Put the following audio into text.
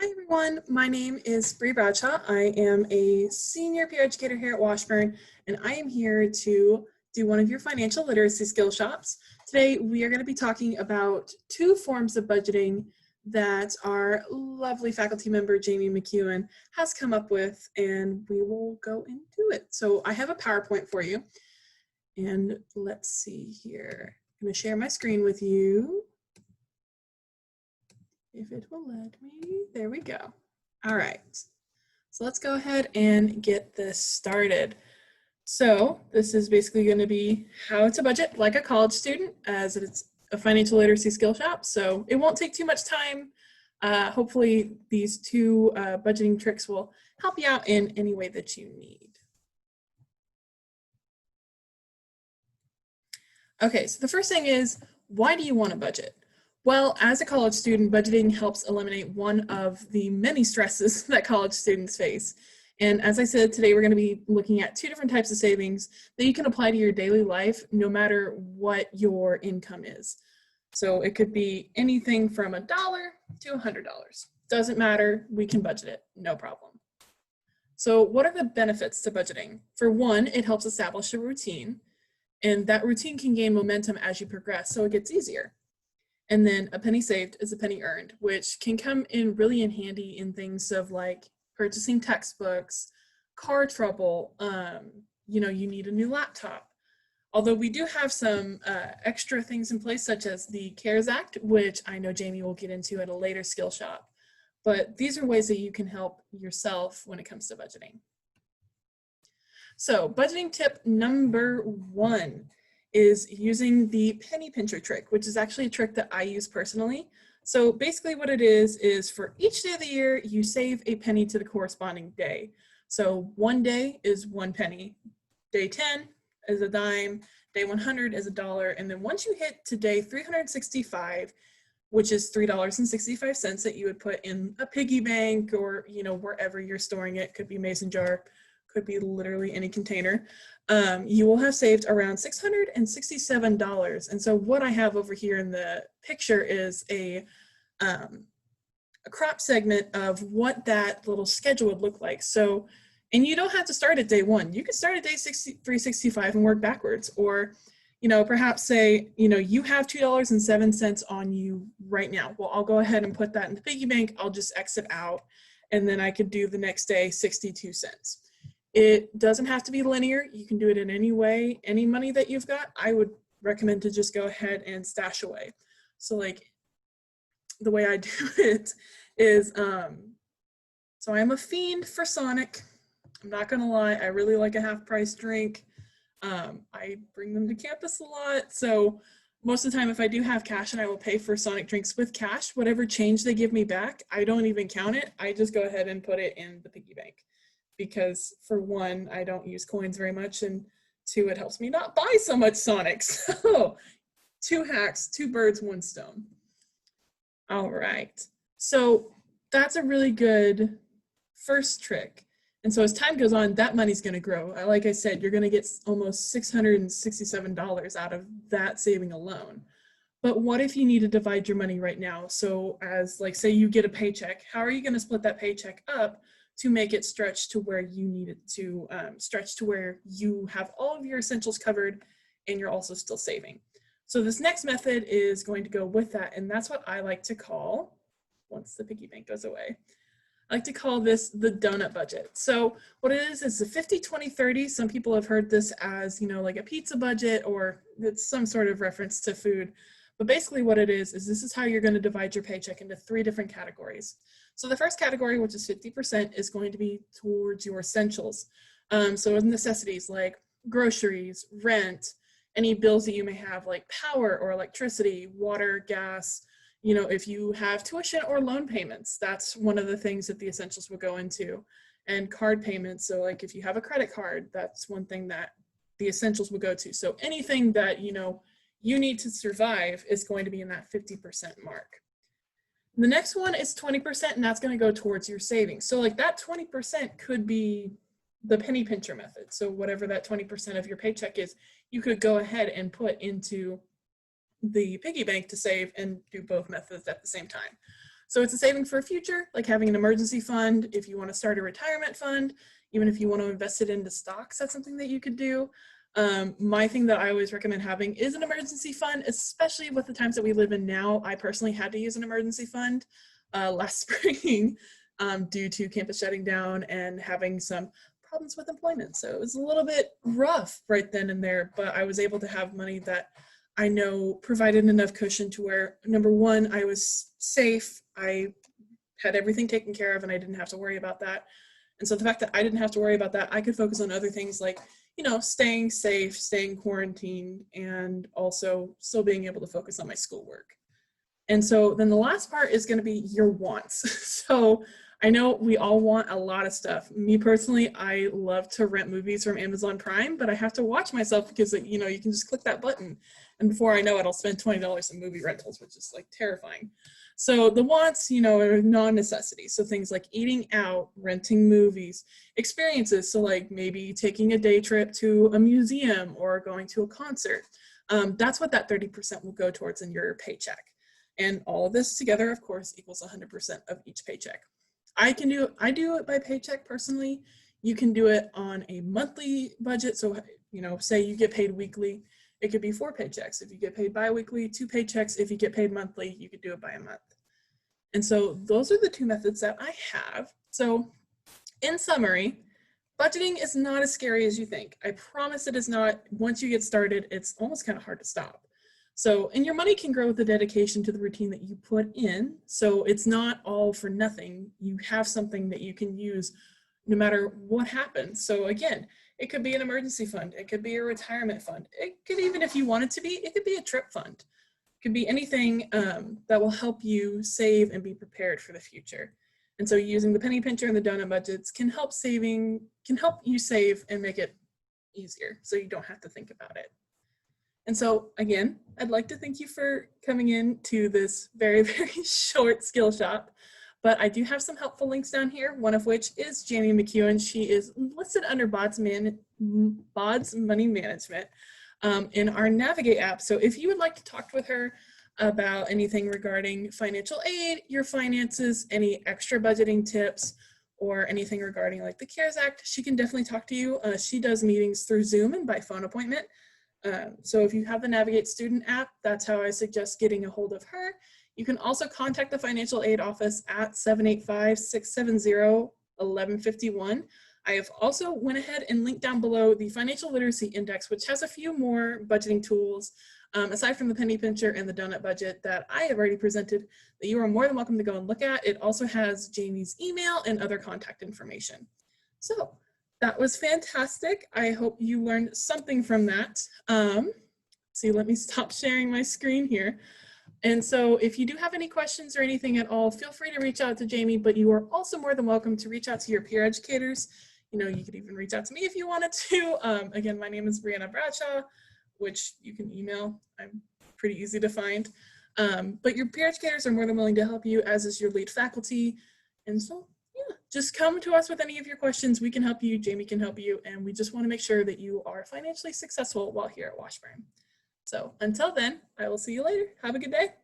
Hi everyone, my name is Brie Bradshaw. I am a senior peer educator here at Washburn, and I am here to do one of your financial literacy skill shops. Today we are going to be talking about two forms of budgeting that our lovely faculty member Jamie McEwen has come up with, and we will go into it. So I have a PowerPoint for you, and let's see here. I'm going to share my screen with you. If it will let me, there we go. All right, so let's go ahead and get this started. So this is basically going to be how to budget like a college student, as it's a financial literacy skill shop. So it won't take too much time. Hopefully these two budgeting tricks will help you out in any way that you need. Okay, so the first thing is, why do you want to budget? Well, as a college student, budgeting helps eliminate one of the many stresses that college students face. And as I said, today we're going to be looking at two different types of savings that you can apply to your daily life, no matter what your income is. So it could be anything from $1 to $100. Doesn't matter, we can budget it, no problem. So what are the benefits to budgeting? For one, it helps establish a routine, and that routine can gain momentum as you progress, so it gets easier. And then a penny saved is a penny earned, which can come in really in handy in things of like purchasing textbooks, car trouble, you need a new laptop. Although we do have some extra things in place, such as the CARES Act, which I know Jamie will get into at a later skill shop. But these are ways that you can help yourself when it comes to budgeting. So budgeting tip number 1 is using the penny pincher trick, which is actually a trick that I use personally. So basically what it is for each day of the year, you save a penny to the corresponding day. So one day is 1 penny, day 10 is a dime, day 100 is $1, and then once you hit to day 365, which is $3.65 that you would put in a piggy bank or wherever you're storing it, could be mason jar, could be literally any container, you will have saved around $667. And so what I have over here in the picture is a crop segment of what that little schedule would look like. So, and you don't have to start at day 1. You can start at day 365 and work backwards, or perhaps say, you have $2.07 on you right now. Well, I'll go ahead and put that in the piggy bank. I'll just exit out, and then I could do the next day 62 cents. It doesn't have to be linear. You can do it in any way. Any money that you've got, I would recommend to just go ahead and stash away. So like the way I do it is, so I'm a fiend for Sonic. I'm not gonna lie, I really like a half-price drink. I bring them to campus a lot. So most of the time, if I do have cash and I will pay for Sonic drinks with cash, whatever change they give me back, I don't even count it. I just go ahead and put it in the piggy bank. Because for one, I don't use coins very much, and 2, it helps me not buy so much Sonic. So 2 hacks, 2 birds, 1 stone. All right, so that's a really good first trick. And so as time goes on, that money's gonna grow. Like I said, you're gonna get almost $667 out of that saving alone. But what if you need to divide your money right now? So as like, say you get a paycheck, how are you gonna split that paycheck up to make it stretch to where you need it to stretch to where you have all of your essentials covered and you're also still saving? So this next method is going to go with that, and that's what I like to call, once the piggy bank goes away, I like to call this the donut budget. So what it is the 50, 20, 30. Some people have heard this as, like a pizza budget, or it's some sort of reference to food. But basically what it is this is how you're going to divide your paycheck into 3 different categories. So the first category, which is 50%, is going to be towards your essentials. So necessities like groceries, rent, any bills that you may have like power or electricity, water, gas. If you have tuition or loan payments, that's one of the things that the essentials will go into. And card payments, so like if you have a credit card, that's one thing that the essentials will go to. So anything that you need to survive is going to be in that 50% mark. The next one is 20%, and that's going to go towards your savings. So like that 20% could be the penny pincher method. So whatever that 20% of your paycheck is, you could go ahead and put into the piggy bank to save and do both methods at the same time. So it's a saving for a future, like having an emergency fund. If you want to start a retirement fund, even if you want to invest it into stocks, that's something that you could do. My thing that I always recommend having is an emergency fund, especially with the times that we live in now. I personally had to use an emergency fund last spring due to campus shutting down and having some problems with employment. So it was a little bit rough right then and there, but I was able to have money that I know provided enough cushion to where, number one, I was safe, I had everything taken care of, and I didn't have to worry about that. And so the fact that I didn't have to worry about that, I could focus on other things like, you know, staying safe, staying quarantined, and also still being able to focus on my schoolwork. And so then the last part is going to be your wants. So I know we all want a lot of stuff. Me personally, I love to rent movies from Amazon Prime, but I have to watch myself because, you know, you can just click that button. And before I know it, I'll spend $20 in movie rentals, which is like terrifying. So the wants, you know, are non-necessities. So things like eating out, renting movies, experiences. So like maybe taking a day trip to a museum or going to a concert. That's what that 30% will go towards in your paycheck. And all of this together, of course, equals 100% of each paycheck. I do it by paycheck personally. You can do it on a monthly budget. So, you know, say you get paid weekly, it could be 4 paychecks. If you get paid bi-weekly, 2 paychecks. If you get paid monthly, you could do it by a month. And so those are the 2 methods that I have. So in summary, budgeting is not as scary as you think. I promise it is not. Once you get started, it's almost kind of hard to stop. So, and your money can grow with the dedication to the routine that you put in. So it's not all for nothing. You have something that you can use no matter what happens. So again, it could be an emergency fund. It could be a retirement fund. It could even, if you want it to be, it could be a trip fund. It could be anything that will help you save and be prepared for the future. And so using the penny pincher and the donut budgets can help you save and make it easier so you don't have to think about it. And so again, I'd like to thank you for coming in to this very, very short skill shop, but I do have some helpful links down here, one of which is Jamie McEwen. She is listed under Bod's Money Management in our Navigate app. So if you would like to talk with her about anything regarding financial aid, your finances, any extra budgeting tips, or anything regarding like the CARES Act, she can definitely talk to you. She does meetings through Zoom and by phone appointment. So if you have the Navigate student app, that's how I suggest getting a hold of her. You can also contact the financial aid office at 785-670-1151. I have also went ahead and linked down below the Financial Literacy Index, which has a few more budgeting tools, aside from the penny pincher and the donut budget that I have already presented, that you are more than welcome to go and look at. It also has Jamie's email and other contact information. So that was fantastic. I hope you learned something from that. See, let me stop sharing my screen here. And so if you do have any questions or anything at all, feel free to reach out to Jamie, but you are also more than welcome to reach out to your peer educators. You know, you could even reach out to me if you wanted to. Again, my name is Bradshaw, which you can email. I'm pretty easy to find. But your peer educators are more than willing to help you, as is your lead faculty. And so, yeah, just come to us with any of your questions. We can help you, Jamie can help you, and we just want to make sure that you are financially successful while here at Washburn. So until then, I will see you later. Have a good day.